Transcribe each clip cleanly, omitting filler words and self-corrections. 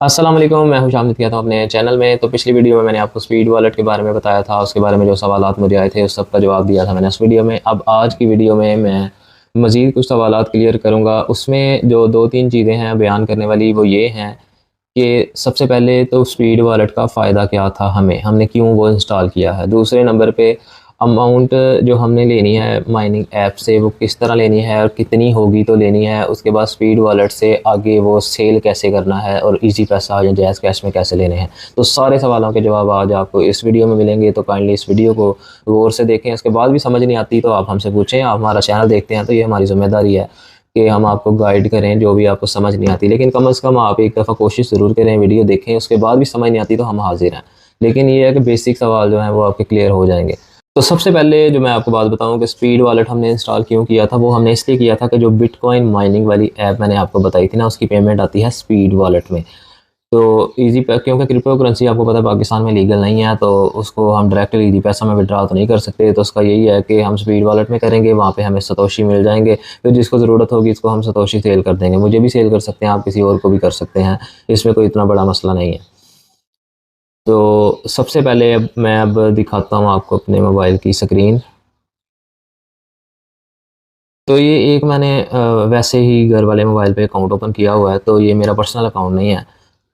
अस्सलाम वालेकुम, मैं हूं शामिद किया था अपने चैनल में। तो पिछली वीडियो में मैंने आपको स्पीड वॉलेट के बारे में बताया था, उसके बारे में जो सवालात मुझे आए थे उस सब का जवाब दिया था मैंने उस वीडियो में। अब आज की वीडियो में मैं मज़ीद कुछ सवालात क्लियर करूंगा। उसमें जो दो तीन चीज़ें हैं बयान करने वाली, वो ये हैं कि सबसे पहले तो स्पीड वॉलेट का फ़ायदा क्या था, हमने क्यों वो इंस्टॉल किया है। दूसरे नंबर पे अमाउंट जो हमने लेनी है माइनिंग ऐप से वो किस तरह लेनी है और कितनी होगी तो लेनी है। उसके बाद स्पीड वॉलेट से आगे वो सेल कैसे करना है और इजी पैसा या जैज़ कैश में कैसे लेने हैं। तो सारे सवालों के जवाब आज आपको इस वीडियो में मिलेंगे, तो काइंडली इस वीडियो को गौर से देखें। उसके बाद भी समझ नहीं आती तो आप हमसे पूछें। आप हमारा चैनल देखते हैं तो ये हमारी ज़िम्मेदारी है कि हम आपको गाइड करें जो भी आपको समझ नहीं आती। लेकिन कम से कम आप एक दफ़ा कोशिश ज़रूर करें, वीडियो देखें, उसके बाद भी समझ नहीं आती तो हम हाजिर हैं। लेकिन ये है कि बेसिक सवाल जो हैं वो आपके क्लियर हो जाएंगे। तो सबसे पहले जो मैं आपको बात बताऊं कि स्पीड वॉलेट हमने इंस्टॉल क्यों किया था, वो हमने इसलिए किया था कि जो बिटकॉइन माइनिंग वाली ऐप मैंने आपको बताई थी ना, उसकी पेमेंट आती है स्पीड वॉलेट में। तो ईज़ी पे क्योंकि क्रिप्टो करेंसी आपको पता है पाकिस्तान में लीगल नहीं है, तो उसको हम डायरेक्ट ईज़ी पैसा में विड्रा तो नहीं कर सकते। तो उसका यही है कि हम स्पीड वॉलेट में करेंगे, वहाँ पे हमें सतोशी मिल जाएंगे। फिर जिसको ज़रूरत होगी इसको हम सतोशी सेल कर देंगे। मुझे भी सेल कर सकते हैं, आप किसी और को भी कर सकते हैं, इसमें कोई इतना बड़ा मसला नहीं है। तो सबसे पहले अब दिखाता हूँ आपको अपने मोबाइल की स्क्रीन। तो ये एक मैंने वैसे ही घर वाले मोबाइल पे अकाउंट ओपन किया हुआ है, तो ये मेरा पर्सनल अकाउंट नहीं है।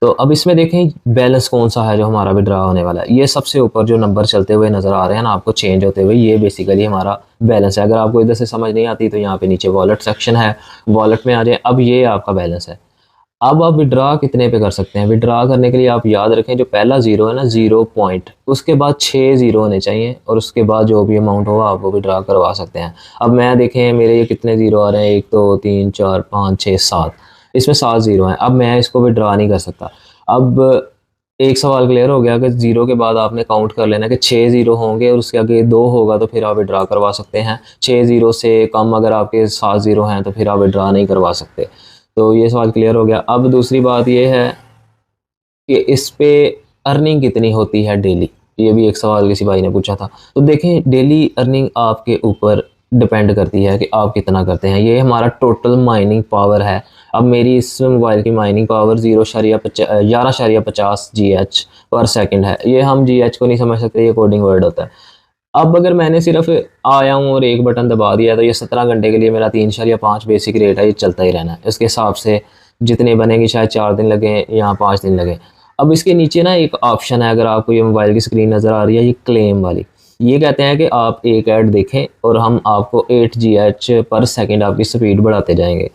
तो अब इसमें देखें बैलेंस कौन सा है जो हमारा विड्रा होने वाला है। ये सबसे ऊपर जो नंबर चलते हुए नज़र आ रहे हैं ना आपको चेंज होते हुए, ये बेसिकली हमारा बैलेंस है। अगर आपको इधर से समझ नहीं आती तो यहाँ पे नीचे वॉलेट सेक्शन है, वॉलेट में आ जाए। अब ये आपका बैलेंस है। अब आप विड्रा कितने पे कर सकते हैं। विड्रा करने के लिए आप याद रखें जो पहला ज़ीरो है ना, ज़ीरो पॉइंट, उसके बाद 6 ज़ीरो होने चाहिए और उसके बाद जो भी अमाउंट होगा आप वो विड्रा करवा सकते हैं। अब मैं देखें मेरे ये कितने ज़ीरो आ रहे हैं, 1 2 3 4 5 6 7, इसमें 7 ज़ीरो हैं। अब मैं इसको विड्रा नहीं कर सकता। अब एक सवाल क्लियर हो गया कि ज़ीरो के बाद आपने काउंट कर लेना कि 6 ज़ीरो होंगे और उसके आगे 2 होगा तो फिर आप विड्रा करवा सकते हैं। 6 ज़ीरो से कम अगर आपके 7 ज़ीरो हैं तो फिर आप विड्रा नहीं करवा सकते। तो ये सवाल क्लियर हो गया। अब दूसरी बात ये है कि इस पे अर्निंग कितनी होती है डेली, ये भी एक सवाल किसी भाई ने पूछा था। तो देखें डेली अर्निंग आपके ऊपर डिपेंड करती है कि आप कितना करते हैं। ये हमारा टोटल माइनिंग पावर है। अब मेरी इस मोबाइल की माइनिंग पावर 11.50 GH पर सेकंड है। ये हम GH को नहीं समझ सकते, ये कोडिंग वर्ड होता है। अब अगर मैंने सिर्फ आया हूँ और एक बटन दबा दिया तो ये 17 घंटे के लिए मेरा 3.5 बेसिक रेट है, ये चलता ही रहना है। इसके हिसाब से जितने बनेंगे शायद 4 दिन लगे या 5 दिन लगे। अब इसके नीचे ना एक ऑप्शन है, अगर आपको ये मोबाइल की स्क्रीन नज़र आ रही है, ये क्लेम वाली। ये कहते हैं कि आप एक ऐड देखें और हम आपको 8 GH पर सेकेंड आपकी स्पीड बढ़ाते जाएंगे।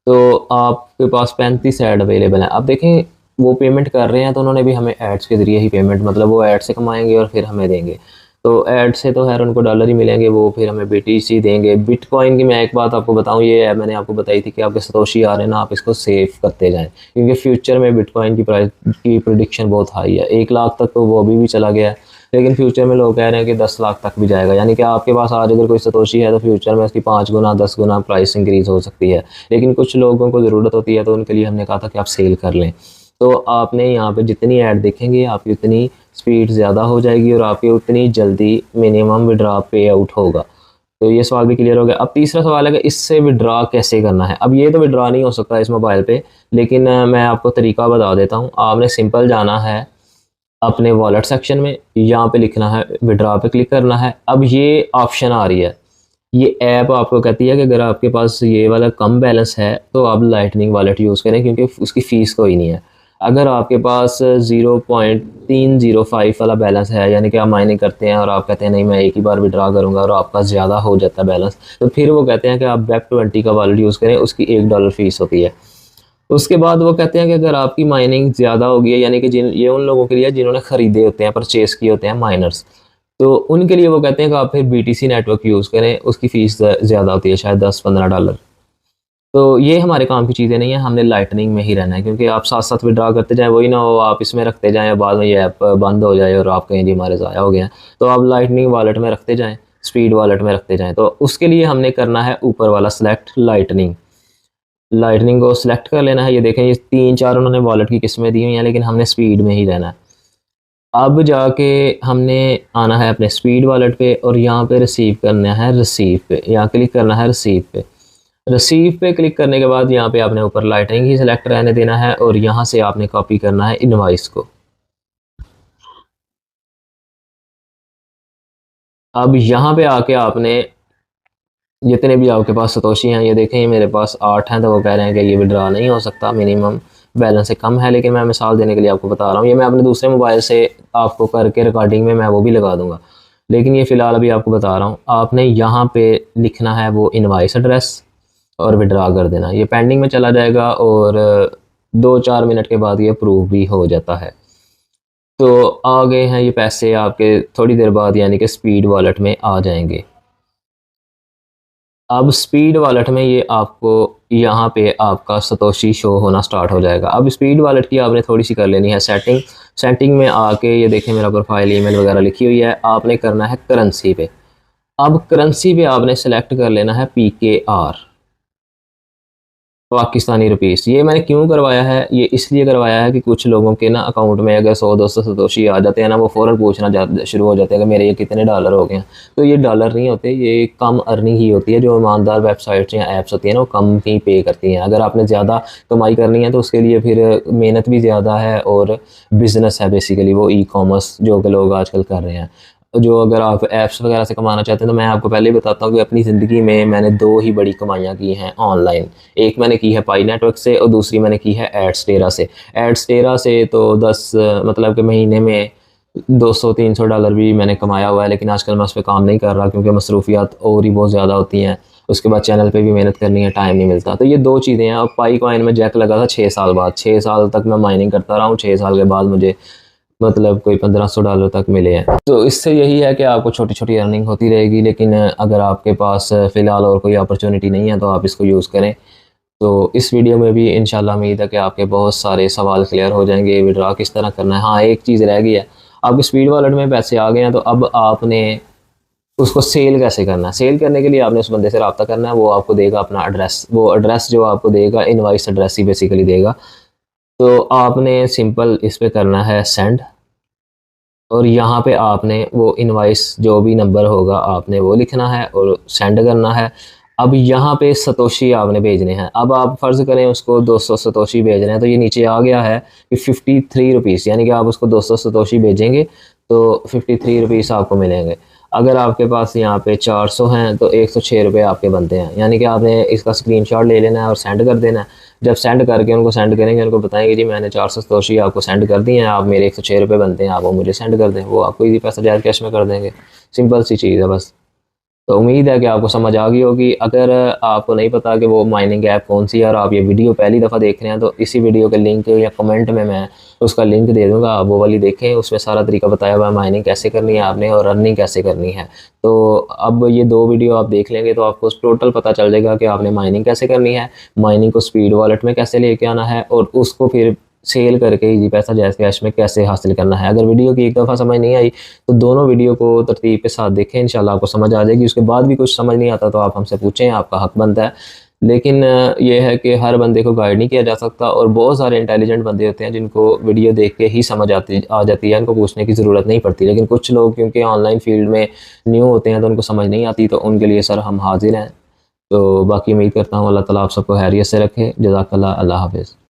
तो आपके पास 35 ऐड अवेलेबल हैं। अब देखें वो पेमेंट कर रहे हैं तो उन्होंने भी हमें एड्स के ज़रिए ही पेमेंट, मतलब वो ऐड से कमाएंगे और फिर हमें देंगे। तो ऐड से तो खैर उनको डॉलर ही मिलेंगे, वो फिर हमें BTC देंगे। बिटकॉइन की मैं एक बात आपको बताऊं, ये है मैंने आपको बताई थी कि आपके सतोशी आ रहे हैं ना, आप इसको सेव करते जाएं क्योंकि फ्यूचर में बिटकॉइन की प्राइस की प्रिडिक्शन बहुत हाई है। 1 लाख तक तो वो अभी भी चला गया है, लेकिन फ्यूचर में लोग कह रहे हैं कि 10 लाख तक भी जाएगा। यानी कि आपके पास आज अगर कोई सतोशी है तो फ्यूचर में उसकी 5 गुना 10 गुना प्राइस इंक्रीज़ हो सकती है। लेकिन कुछ लोगों को ज़रूरत होती है तो उनके लिए हमने कहा था कि आप सेल कर लें। तो आपने यहाँ पे जितनी ऐड देखेंगे आपकी उतनी स्पीड ज़्यादा हो जाएगी और आपकी उतनी जल्दी मिनिमम विड्रा पे आउट होगा। तो ये सवाल भी क्लियर हो गया। अब तीसरा सवाल है कि इससे विड्रा कैसे करना है। अब ये तो विड्रा नहीं हो सकता इस मोबाइल पे, लेकिन मैं आपको तरीका बता देता हूँ। आपने सिंपल जाना है अपने वॉलेट सेक्शन में, यहाँ पे लिखना है विड्रा पे क्लिक करना है। अब ये ऑप्शन आ रही है, ये ऐप आपको कहती है कि अगर आपके पास ये वाला कम बैलेंस है तो आप लाइटनिंग वॉलेट यूज़ करें क्योंकि उसकी फ़ीस कोई नहीं है। अगर आपके पास 0.305 वाला बैलेंस है, यानी कि आप माइनिंग करते हैं और आप कहते हैं नहीं मैं एक ही बार विड्रा करूंगा और आपका ज़्यादा हो जाता है बैलेंस, तो फिर वो कहते हैं कि आप BEP20 का वॉलेट यूज़ करें, उसकी $1 फ़ीस होती है। उसके बाद वो कहते हैं कि अगर आपकी माइनिंग ज़्यादा होगी है, यानी कि ये उन लोगों के लिए जिन्होंने ख़रीदे होते हैं, परचेस किए होते हैं माइनर्स, तो उनके लिए वो कहते हैं कि आप फिर BTC नेटवर्क यूज़ करें, उसकी फ़ीस ज़्यादा होती है, शायद $10-15। तो ये हमारे काम की चीज़ें नहीं है, हमने लाइटनिंग में ही रहना है क्योंकि आप साथ साथ विड्रा करते जाएं, वही ना हो आप इसमें रखते जाएं और बाद में ये ऐप बंद हो जाए और आप कहें जी हमारे ज़ाया हो गए हैं। तो आप लाइटनिंग वॉलेट में रखते जाएं, स्पीड वॉलेट में रखते जाएं। तो उसके लिए हमने करना है ऊपर वाला सेलेक्ट लाइटनिंग। लाइटनिंग को सिलेक्ट कर लेना है। ये देखें ये 3-4 उन्होंने वॉलेट की किस्में दी हुई हैं, लेकिन हमने स्पीड में ही रहना है। अब जाके हमने आना है अपने स्पीड वॉलेट पे और यहाँ पे रिसीव करना है, रिसीव पे यहाँ क्लिक करना है, रिसीव पे। रिसीव पे क्लिक करने के बाद यहाँ पे आपने ऊपर लाइटिंग ही सिलेक्ट रहने देना है और यहाँ से आपने कॉपी करना है इनवॉइस को। अब यहाँ पे आके आपने जितने भी आपके पास सतोशी हैं, ये देखें ये मेरे पास 8 हैं, तो वो कह रहे हैं कि ये विड्रॉ नहीं हो सकता, मिनिमम बैलेंस से कम है। लेकिन मैं मिसाल देने के लिए आपको बता रहा हूँ, ये मैं अपने दूसरे मोबाइल से आपको करके रिकॉर्डिंग में मैं वो भी लगा दूंगा, लेकिन ये फ़िलहाल अभी आपको बता रहा हूँ। आपने यहाँ पे लिखना है वो इनवॉइस एड्रेस और विड्रॉ कर देना। ये पेंडिंग में चला जाएगा और 2-4 मिनट के बाद ये अप्रूव भी हो जाता है। तो आ गए हैं ये पैसे आपके थोड़ी देर बाद, यानी कि स्पीड वॉलेट में आ जाएंगे। अब स्पीड वॉलेट में ये आपको यहाँ पे आपका सतोशी शो होना स्टार्ट हो जाएगा। अब स्पीड वॉलेट की आपने थोड़ी सी कर लेनी है सेटिंग। सेटिंग में आके ये देखें मेरा प्रोफाइल ईमेल वगैरह लिखी हुई है, आपने करना है करेंसी पे। अब करेंसी पे आपने सेलेक्ट कर लेना है PKR, पाकिस्तानी रुपीस। ये मैंने क्यों करवाया है, ये इसलिए करवाया है कि कुछ लोगों के ना अकाउंट में अगर 100-200 सतोशी आ जाते हैं ना, वो फ़ौरन पूछना शुरू हो जाते हैं कि मेरे ये कितने डॉलर हो गए हैं। तो ये डॉलर नहीं होते, ये कम अर्निंग ही होती है। जो ईमानदार वेबसाइट्स या ऐप्स होती हैं ना, वो कम ही पे करती हैं। अगर आपने ज़्यादा कमाई करनी है तो उसके लिए फिर मेहनत भी ज़्यादा है और बिज़नेस है बेसिकली वो ई-कॉमर्स जो कि लोग आजकल कर रहे हैं। जो अगर आप ऐप्स वगैरह से कमाना चाहते हैं तो मैं आपको पहले ही बताता हूँ कि अपनी ज़िंदगी में मैंने 2 ही बड़ी कमाइयाँ की हैं ऑनलाइन। एक मैंने की है पाई नेटवर्क से और दूसरी मैंने की है एड्सटेरा से। एड्सटेरा से तो 10 मतलब कि महीने में 200-300 डॉलर भी मैंने कमाया हुआ है, लेकिन आजकल मैं उस पर काम नहीं कर रहा क्योंकि मसरूफियात और ही बहुत ज़्यादा होती हैं। उसके बाद चैनल पे भी मेहनत करनी है, टाइम नहीं मिलता। तो ये 2 चीज़ें हैं। अब पाई कॉइन में जैक लगा था 6 साल बाद, 6 साल तक मैं माइनिंग करता रहा हूँ। 6 साल के बाद मुझे मतलब कोई 1500 डॉलर तक मिले हैं। तो इससे यही है कि आपको छोटी छोटी अर्निंग होती रहेगी, लेकिन अगर आपके पास फ़िलहाल और कोई अपॉर्चुनिटी नहीं है तो आप इसको यूज़ करें। तो इस वीडियो में भी इंशाल्लाह उम्मीद है कि आपके बहुत सारे सवाल क्लियर हो जाएंगे। विड्रॉ किस तरह करना है, हाँ एक चीज़ रह गई है, आपके स्पीड वॉलेट में पैसे आ गए हैं तो अब आपने उसको सेल कैसे करना है। सेल करने के लिए आपने उस बंदे से रब्ता करना है, वो आपको देगा अपना एड्रेस। वो एड्रेस जो आपको देगा इनवॉइस एड्रेस ही बेसिकली देगा। तो आपने सिंपल इस पर करना है सेंड, और यहाँ पे आपने वो इनवॉइस जो भी नंबर होगा आपने वो लिखना है और सेंड करना है। अब यहाँ पे सतोशी आपने भेजने हैं। अब आप फ़र्ज़ करें उसको 200 सतोशी भेज रहे हैं, तो ये नीचे आ गया है कि 53 रुपीस, यानी कि आप उसको 200 सतोशी भेजेंगे तो 53 रुपीस आपको मिलेंगे। अगर आपके पास यहाँ पे 400 हैं तो 106 रुपये आपके बनते हैं। यानी कि आपने इसका स्क्रीनशॉट ले लेना है और सेंड कर देना है। जब सेंड करके उनको सेंड करेंगे, उनको बताएंगे जी मैंने 400 सतोशी आपको सेंड कर दी हैं, आप मेरे 106 रुपये बनते हैं, आप वो मुझे सेंड कर दें। वो आपको इजी पैसा जाहिर कैश में कर देंगे। सिंपल सी चीज़ है बस। तो उम्मीद है कि आपको समझ आ गई होगी। अगर आपको नहीं पता कि वो माइनिंग ऐप कौन सी है और आप ये वीडियो पहली दफ़ा देख रहे हैं, तो इसी वीडियो के लिंक या कमेंट में मैं उसका लिंक दे दूँगा, आप वो वाली देखें। उसमें सारा तरीका बताया हुआ है माइनिंग कैसे करनी है आपने और अर्निंग कैसे करनी है। तो अब ये 2 वीडियो आप देख लेंगे तो आपको टोटल पता चल जाएगा कि आपने माइनिंग कैसे करनी है, माइनिंग को स्पीड वॉलेट में कैसे लेके आना है और उसको फिर सेल करके इजी पैसा जैज कैश में कैसे हासिल करना है। अगर वीडियो की एक दफ़ा समझ नहीं आई तो दोनों वीडियो को तरतीब के साथ देखें, इंशाल्लाह आपको समझ आ जाएगी। उसके बाद भी कुछ समझ नहीं आता तो आप हमसे पूछें, आपका हक बनता है। लेकिन ये है कि हर बंदे को गाइड नहीं किया जा सकता और बहुत सारे इंटेलिजेंट बंदे होते हैं जिनको वीडियो देख के ही समझ आ जाती है, उनको पूछने की ज़रूरत नहीं पड़ती। लेकिन कुछ लोग क्योंकि ऑनलाइन फील्ड में न्यू होते हैं तो उनको समझ नहीं आती, तो उनके लिए सर हम हाजिर हैं। तो बाकी उम्मीद करता हूँ अल्लाह ताला आप सबको खैरियत से रखे। जज़ाकल्लाह, अल्लाह हाफ़िज़।